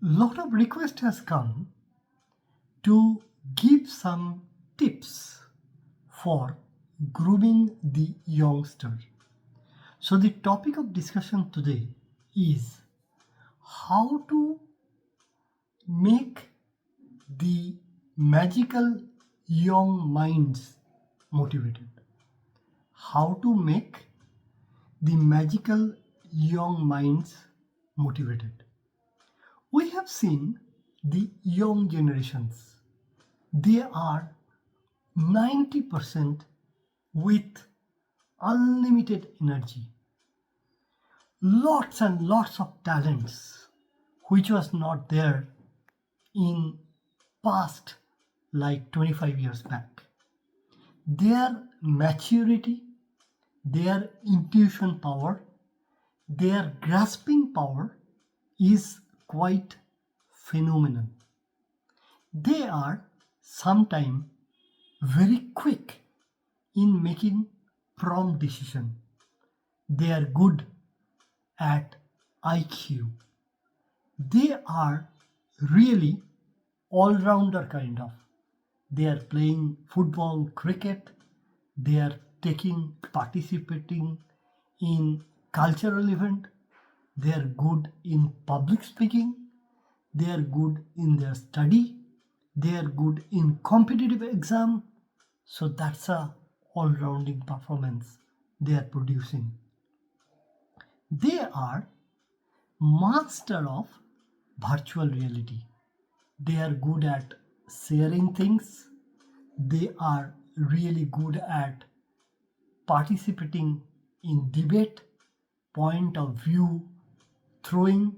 Lot of request has come to give some tips for grooming the youngster. So the topic of discussion today is how to make the magical young minds motivated. How to make the magical young minds motivated. We have seen the young generations. They are 90% with unlimited energy, lots and lots of talents which was not there in past like 25 years back. Their maturity, their intuition power, their grasping power is quite phenomenal. They are sometimes very quick in making prompt decision. They are good at IQ. They are really all-rounder kind of. They are playing football, cricket. They are participating in cultural event. They are good in public speaking. They are good in their study. They are good in competitive exam. So that's a all-rounding performance they are producing. They are master of virtual reality. They are good at sharing things. They are really good at participating in debate, point of view, throwing,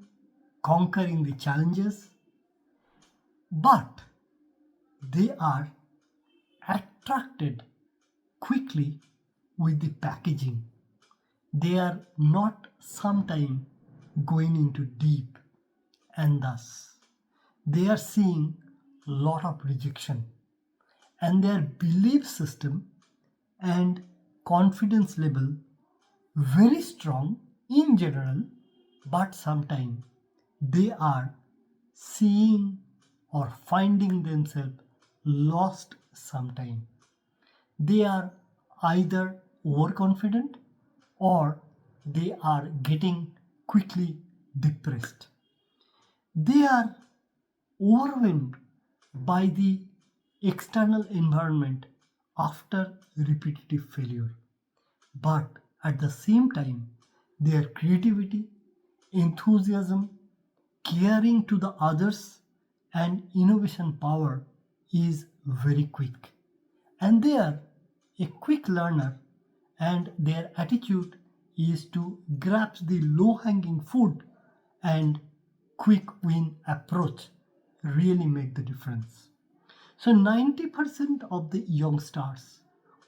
conquering the challenges. But they are attracted quickly with the packaging. They are not sometime going into deep, and thus they are seeing lot of rejection, and their belief system and confidence level very strong in general, but sometimes they are seeing or finding themselves lost sometime. They are either overconfident or they are getting quickly depressed. They are overwhelmed by the external environment after repetitive failure. But at the same time, their creativity, enthusiasm, caring to the others, and innovation power is very quick. And they are a quick learner, and their attitude is to grasp the low hanging fruit, and quick win approach really make the difference. So 90% of the young stars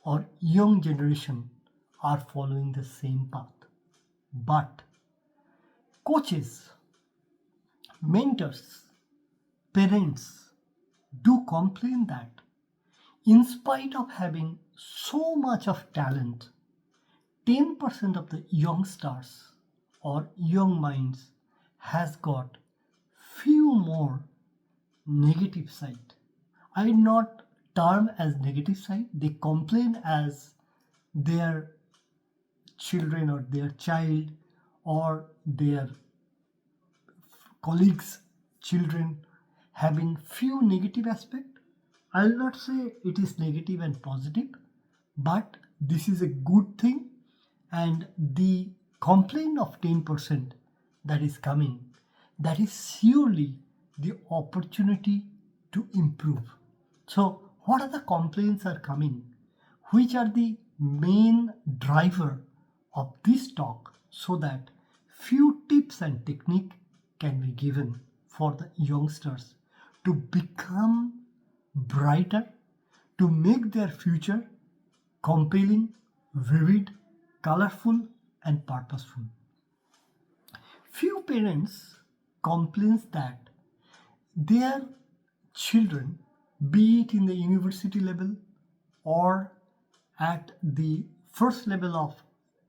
or young generation are following the same path. But coaches, mentors, parents do complain that in spite of having so much of talent, 10% of the young stars or young minds has got few more negative side. I not term as negative side. They complain as their children or their child or their colleagues' children having few negative aspect. I'll not say it is negative and positive, but this is a good thing, and the complaint of 10% that is coming, that is surely the opportunity to improve. So what are the complaints are coming, which are the main driver of this talk, so that few tips and technique can be given for the youngsters to become brighter, to make their future compelling, vivid, colorful, and purposeful. Few parents complains that their children, be it in the university level or at the first level of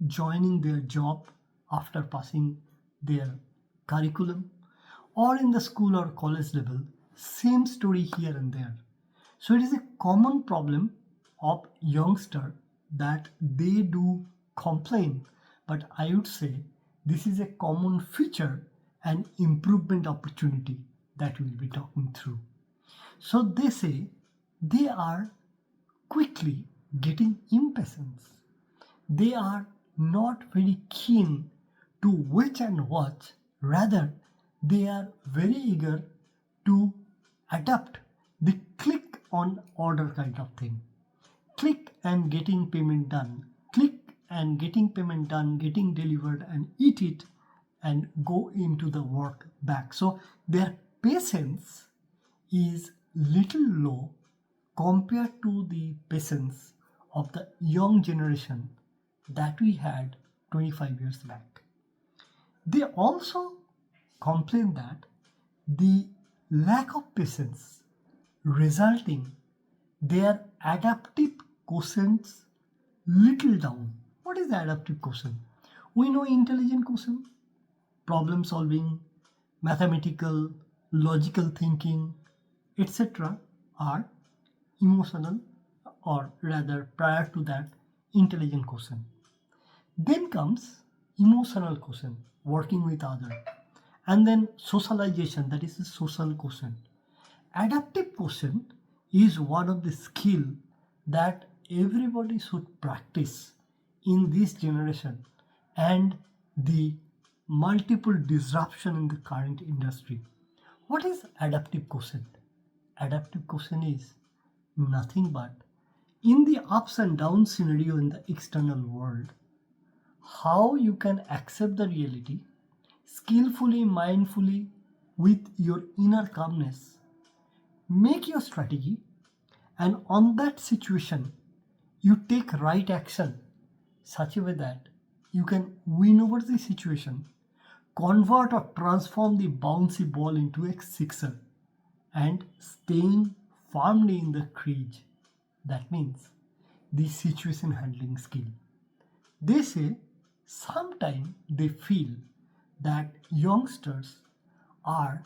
joining their job after passing their curriculum, or in the school or college level, same story here and there. So it is a common problem of youngster that they do complain, but I would say this is a common feature and improvement opportunity that we'll be talking through. So they say they are quickly getting impatience. They are not very keen to wait and watch, rather, they are very eager to adapt the click on order kind of thing. Click and getting payment done. Click and getting payment done, getting delivered and eat it and go into the work back. So their patience is little low compared to the patience of the young generation that we had 25 years back. They also complain that the lack of patience resulting their adaptive quotients little down. What is adaptive quotient? We know intelligent quotient, problem solving, mathematical, logical thinking, etc. are emotional, or rather prior to that, intelligent quotient. Then comes emotional quotient, working with others, and then socialization, that is the social quotient. Adaptive quotient is one of the skill that everybody should practice in this generation and the multiple disruption in the current industry. What is adaptive quotient? Adaptive quotient is nothing but in the ups and downs scenario in the external world, how you can accept the reality skillfully, mindfully, with your inner calmness, make your strategy, and on that situation you take right action such a way that you can win over the situation, convert or transform the bouncy ball into a sixer, and staying firmly in the crease. That means the situation handling skill. They say sometimes they feel that youngsters are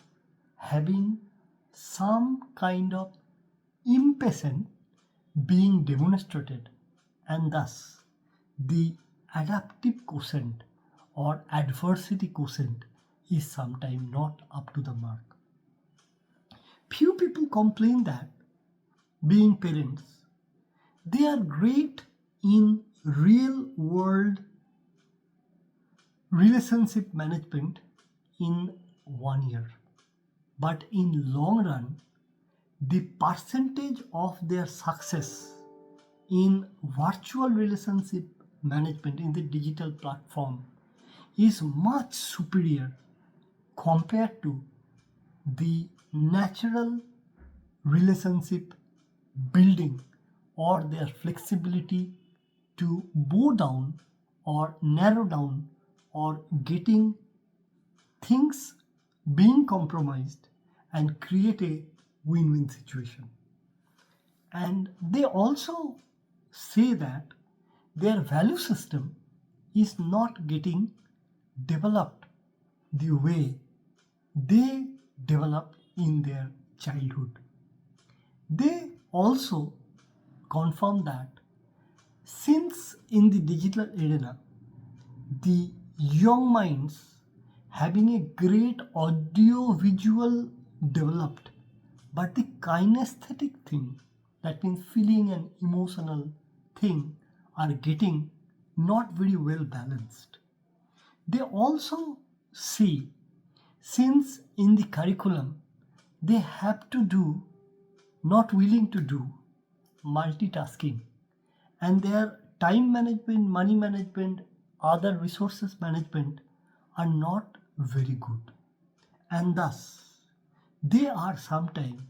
having some kind of impatience being demonstrated, and thus the adaptive quotient or adversity quotient is sometimes not up to the mark. Few people complain that being parents, they are great in real world relationship management in 1 year, but in long run the percentage of their success in virtual relationship management in the digital platform is much superior compared to the natural relationship building or their flexibility to bow down or narrow down or getting things being compromised and create a win-win situation. And they also say that their value system is not getting developed the way they developed in their childhood. They also confirm that since in the digital arena, the young minds having a great audio visual developed, but the kinesthetic thing, that means feeling and emotional thing, are getting not very well balanced. They also see, since in the curriculum they have to do, not willing to do, multitasking, and their time management, money management, other resources management are not very good, and thus they are sometimes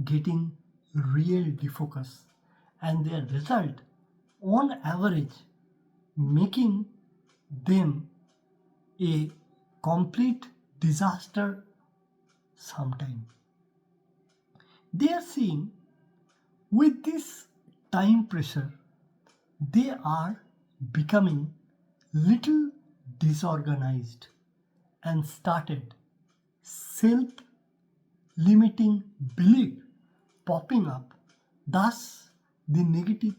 getting real defocus, and their result on average making them a complete disaster sometime. They are seeing with this time pressure, they are becoming little disorganized and started self limiting belief popping up. Thus, the negative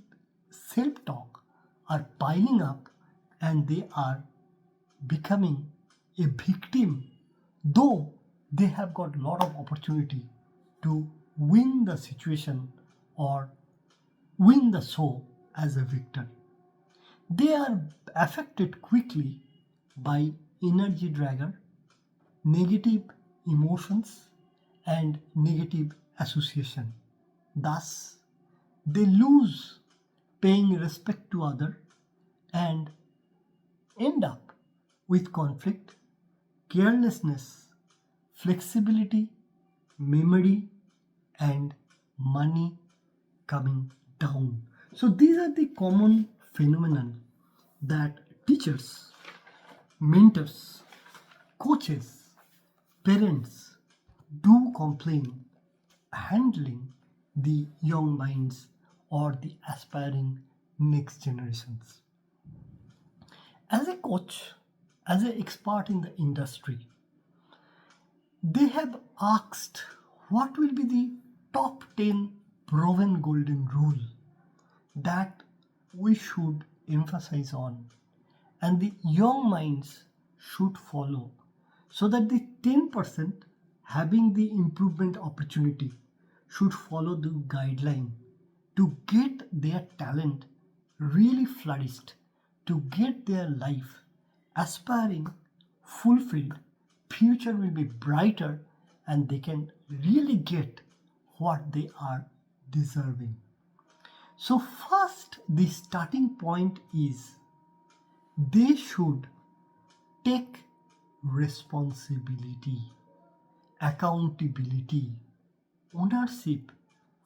self talk are piling up and they are becoming a victim, though they have got a lot of opportunity to win the situation or win the show as a victor. They are affected quickly by energy dragger, negative emotions, and negative association. Thus, they lose paying respect to other and end up with conflict, carelessness, flexibility, memory, and money coming down. So these are the common phenomenon that teachers, mentors, coaches, parents do complain handling the young minds or the aspiring next generations. As a coach, as an expert in the industry, they have asked what will be the top 10 proven golden rule that we should emphasize on and the young minds should follow so that the 10% having the improvement opportunity should follow the guideline to get their talent really flourished, to get their life aspiring, fulfilled, future will be brighter and they can really get what they are deserving. So first the starting point is they should take responsibility, accountability, ownership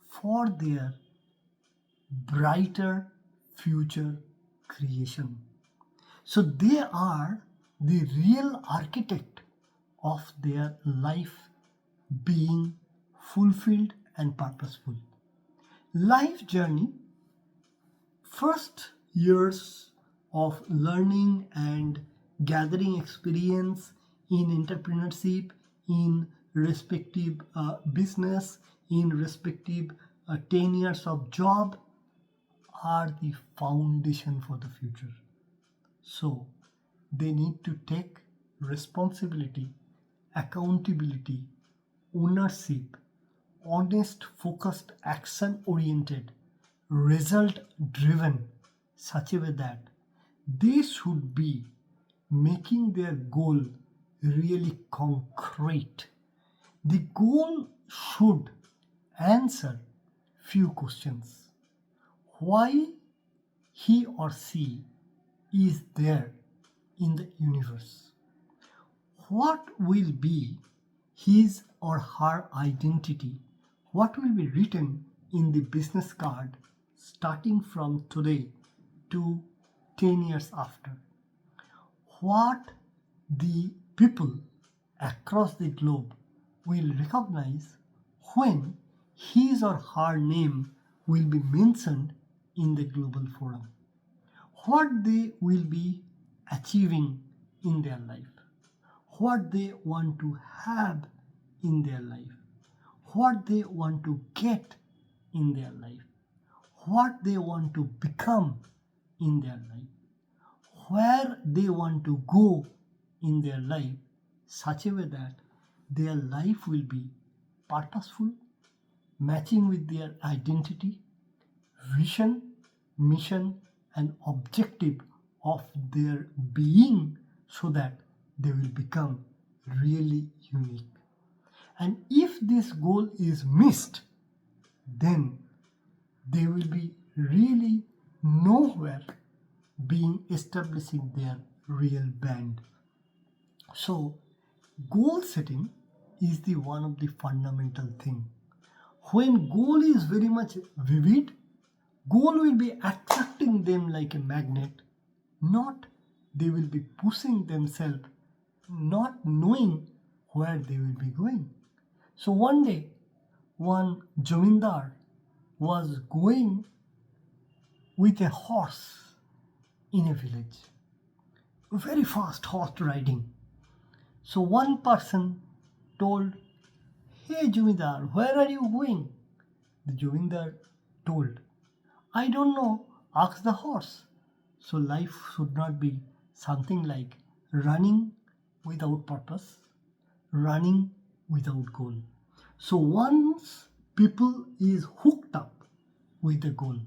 for their brighter future creation. So they are the real architect of their life being fulfilled and purposeful. Life journey, first years of learning and gathering experience in entrepreneurship, in respective business, in respective 10 years of job are the foundation for the future. So they need to take responsibility, accountability, ownership, honest, focused, action oriented, result driven, such a way that they should be making their goal really concrete. The goal should answer few questions. Why he or she is there in the universe? What will be his or her identity? What will be written in the business card starting from today to 10 years after? What the people across the globe will recognize when his or her name will be mentioned in the global forum? What they will be achieving in their life, what they want to have in their life, what they want to get in their life, what they want to become in their life, where they want to go in their life, such a way that their life will be purposeful, matching with their identity, vision, mission, and objective of their being, so that they will become really unique. And if this goal is missed, then they will be really nowhere being establishing their real band. So goal setting is the one of the fundamental thing. When goal is very much vivid, goal will be attracting them like a magnet, not they will be pushing themselves, not knowing where they will be going. So one day, one Jamindar was going with a horse in a village, very fast horse riding. So one person told, "Hey Jumidar, where are you going?" The Jumidar told, "I don't know, ask the horse." So life should not be something like running without purpose, running without goal. So once people is hooked up with the goal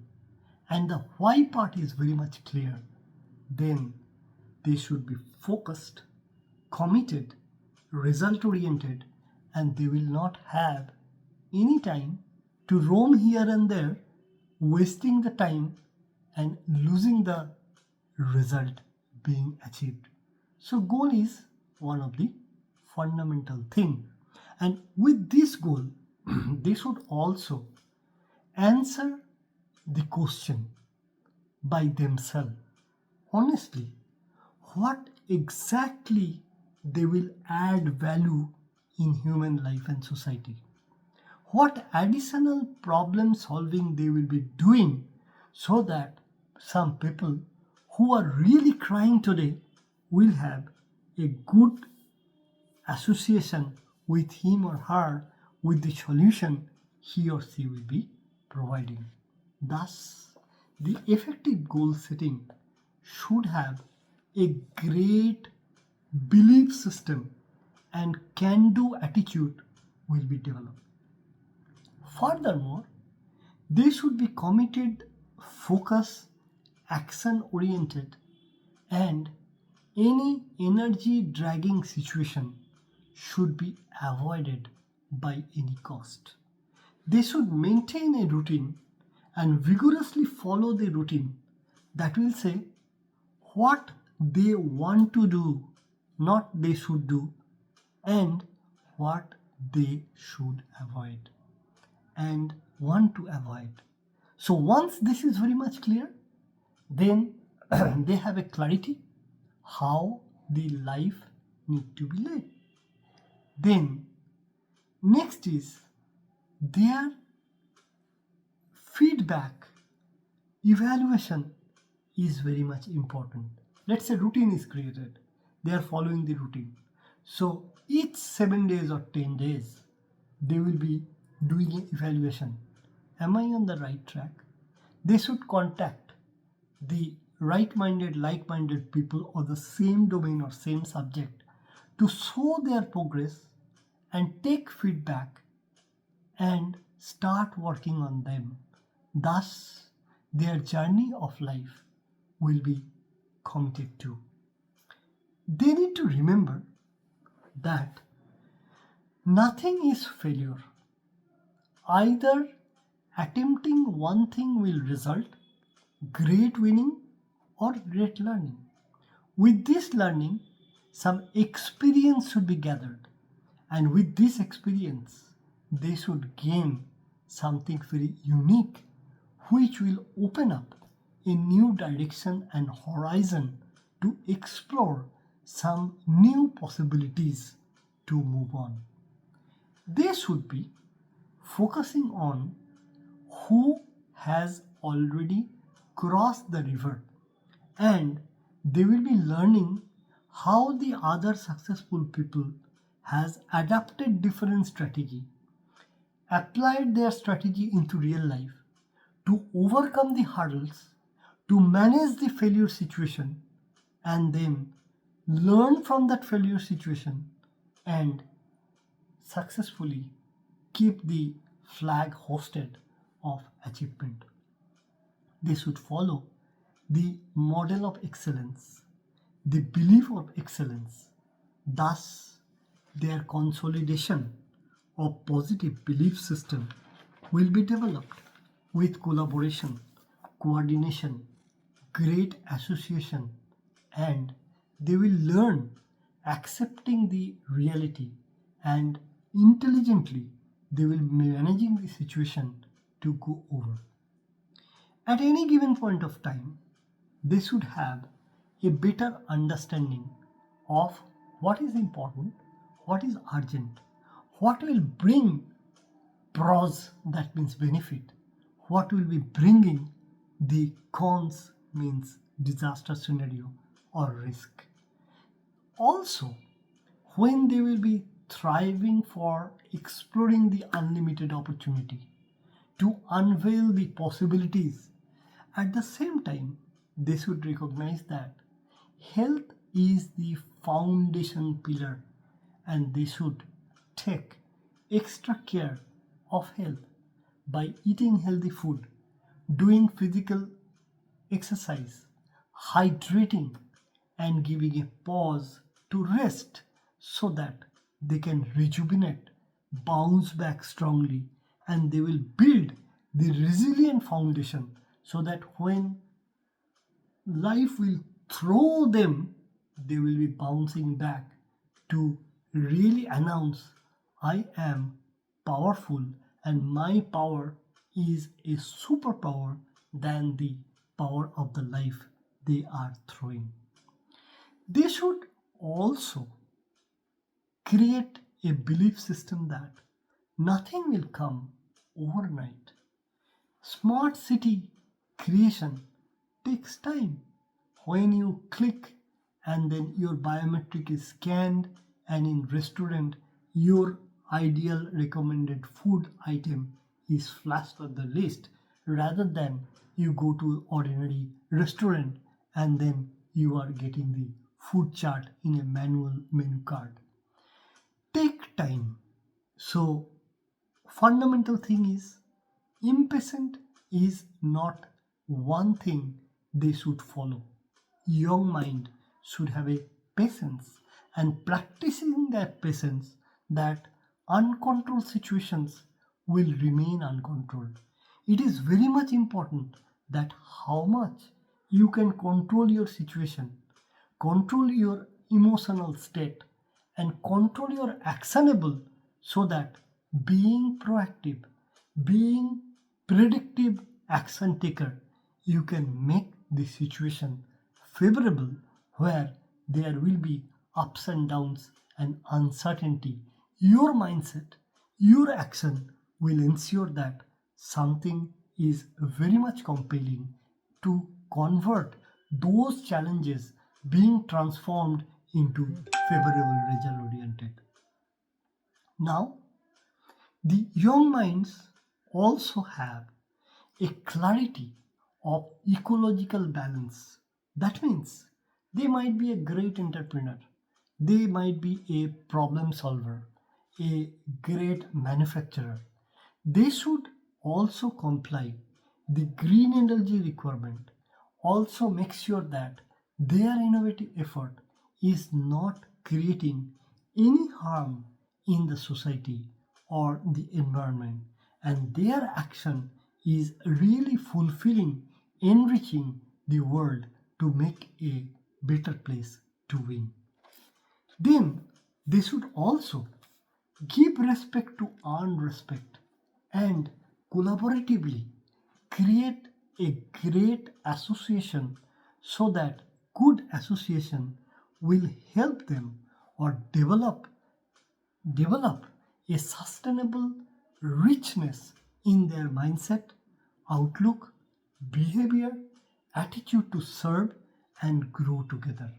and the why part is very much clear, then they should be focused, committed, result oriented, and they will not have any time to roam here and there, wasting the time and losing the result being achieved. So goal is one of the fundamental thing. And with this goal, they should also answer the question by themselves. Honestly, what exactly they will add value in human life and society? What additional problem solving they will be doing so that some people who are really crying today will have a good association with him or her with the solution he or she will be providing. Thus, the effective goal setting should have a great belief system and can do attitude will be developed. Furthermore, they should be committed, focused, action oriented, and any energy dragging situation should be avoided by any cost. They should maintain a routine and vigorously follow the routine that will say what they want to do, not they should do, and what they should avoid and want to avoid. So once this is very much clear, then they have a clarity how the life need to be led. Then next is their feedback evaluation is very much important. Let's say routine is created, they are following the routine, so each 7 days or 10 days they will be doing an evaluation. Am I on the right track? They should contact the right-minded, like-minded people of the same domain or same subject to show their progress and take feedback and start working on them. Thus, their journey of life will be committed to. They need to remember that nothing is failure. Either attempting one thing will result great winning or great learning. With this learning, some experience should be gathered, and with this experience, they should gain something very unique, which will open up a new direction and horizon to explore some new possibilities to move on. They should be focusing on who has already crossed the river, and they will be learning how the other successful people has adapted different strategy, applied their strategy into real life to overcome the hurdles, to manage the failure situation, and then learn from that failure situation and successfully keep the flag hosted of achievement. They should follow the model of excellence, the belief of excellence. Thus, their consolidation of positive belief system will be developed with collaboration, coordination, great association, and they will learn accepting the reality and intelligently they will be managing the situation to go over. At any given point of time, they should have a better understanding of what is important, what is urgent, what will bring pros, that means benefit, what will be bringing the cons, means disaster scenario or risk. Also, when they will be thriving for exploring the unlimited opportunity, to unveil the possibilities. At the same time, they should recognize that health is the foundation pillar and they should take extra care of health by eating healthy food, doing physical exercise, hydrating, and giving a pause to rest so that they can rejuvenate, bounce back strongly, and they will build the resilient foundation so that when life will throw them, they will be bouncing back to really announce, I am powerful and my power is a superpower than the power of the life they are throwing. They should also create a belief system that nothing will come overnight. Smart city creation takes time. When you click and then your biometric is scanned and in restaurant your ideal recommended food item is flashed on the list rather than you go to ordinary restaurant and then you are getting the food chart in a manual menu card. Take time. So fundamental thing is impatient is not one thing they should follow. Young mind should have a patience and practicing that patience that uncontrolled situations will remain uncontrolled. It is very much important that how much you can control your situation, control your emotional state, and control your actionable so that being proactive, being predictive action taker, you can make the situation favorable where there will be ups and downs and uncertainty. Your mindset, your action will ensure that something is very much compelling to convert those challenges being transformed into favorable result oriented. Now, the young minds also have a clarity of ecological balance. That means they might be a great entrepreneur, they might be a problem solver, a great manufacturer. They should also comply the green energy requirement. Also make sure that their innovative effort is not creating any harm in the society or the environment and their action is really fulfilling, enriching the world to make a better place to win. Then they should also give respect to earn respect and collaboratively create a great association so that good association will help them or develop a sustainable richness in their mindset, outlook, behavior, attitude to serve and grow together.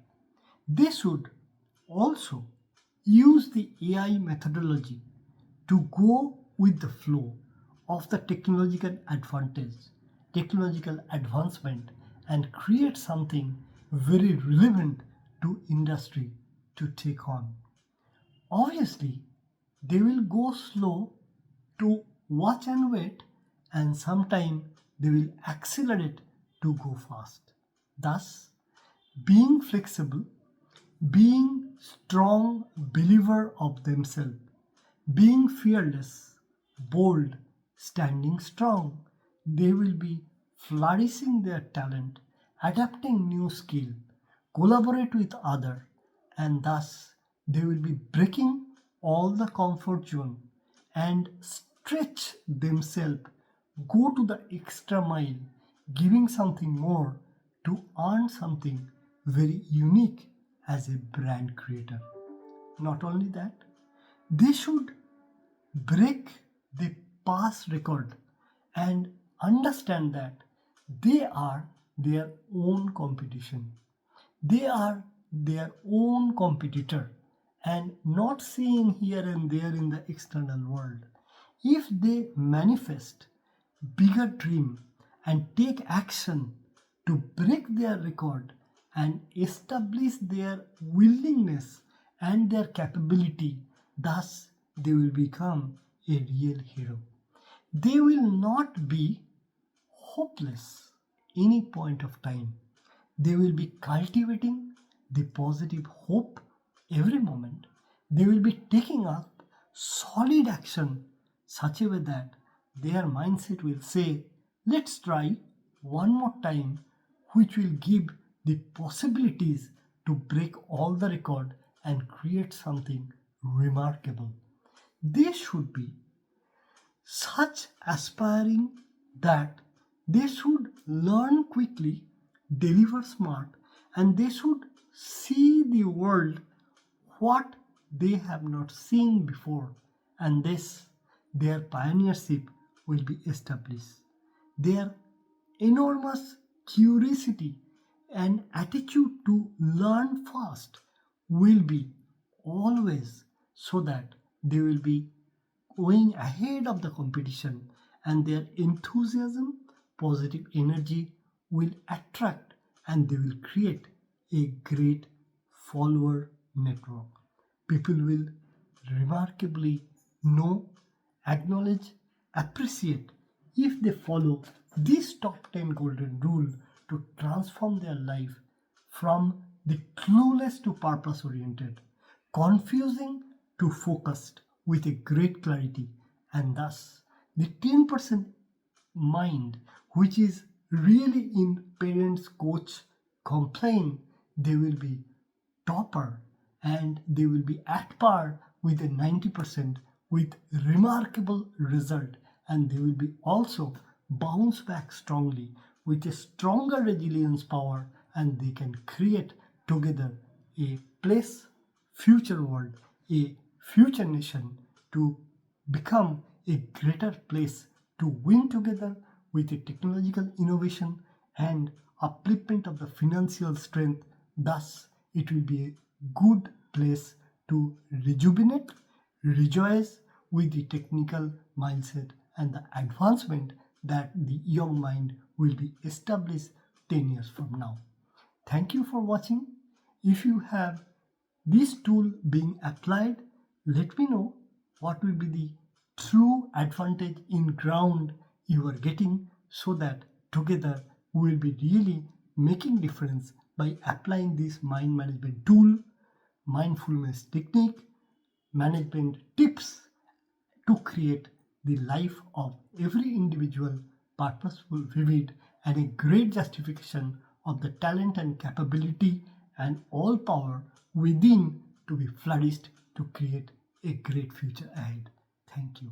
They should also use the AI methodology to go with the flow of the technological advancement, and create something very relevant to industry to take on. Obviously, they will go slow to watch and wait, and sometime they will accelerate to go fast. Thus, being flexible, being strong believer of themselves, being fearless, bold, standing strong, they will be flourishing their talent, adapting new skill, collaborate with other, and thus they will be breaking all the comfort zone and stretch themselves, go to the extra mile, giving something more to earn something very unique as a brand creator. Not only that, they should break the past record and understand that they are their own competition. They are their own competitor and not seeing here and there in the external world. If they manifest bigger dream and take action to break their record and establish their willingness and their capability, thus they will become a real hero. They will not be hopeless any point of time. They will be cultivating the positive hope every moment. They will be taking up solid action such a way that their mindset will say, let's try one more time, which will give the possibilities to break all the record and create something remarkable. They should be such aspiring that they should learn quickly, deliver smart, and they should see the world what they have not seen before, and this their pioneership will be established. Their enormous curiosity and attitude to learn fast will be always, so that they will be going ahead of the competition, and their enthusiasm, positive energy will attract, and they will create a great follower network. People will remarkably know, acknowledge, appreciate if they follow this top 10 golden rule to transform their life from the clueless to purpose oriented, confusing to focused with a great clarity, and thus the 10% mind which is really in parents coach complain, they will be topper and they will be at par with a 90% with remarkable result, and they will be also bounce back strongly with a stronger resilience power, and they can create together a place, future world, a future nation to become a greater place to win together with a technological innovation and upliftment of the financial strength. Thus, it will be a good place to rejuvenate, rejoice with the technical mindset and the advancement that the young mind will be established 10 years from now. Thank you for watching. If you have this tool being applied, let me know what will be the true advantage in ground you are getting, so that together we will be really making difference by applying this mind management tool, mindfulness technique, management tips to create the life of every individual purposeful, vivid, and a great justification of the talent and capability and all power within to be flourished to create a great future ahead. Thank you.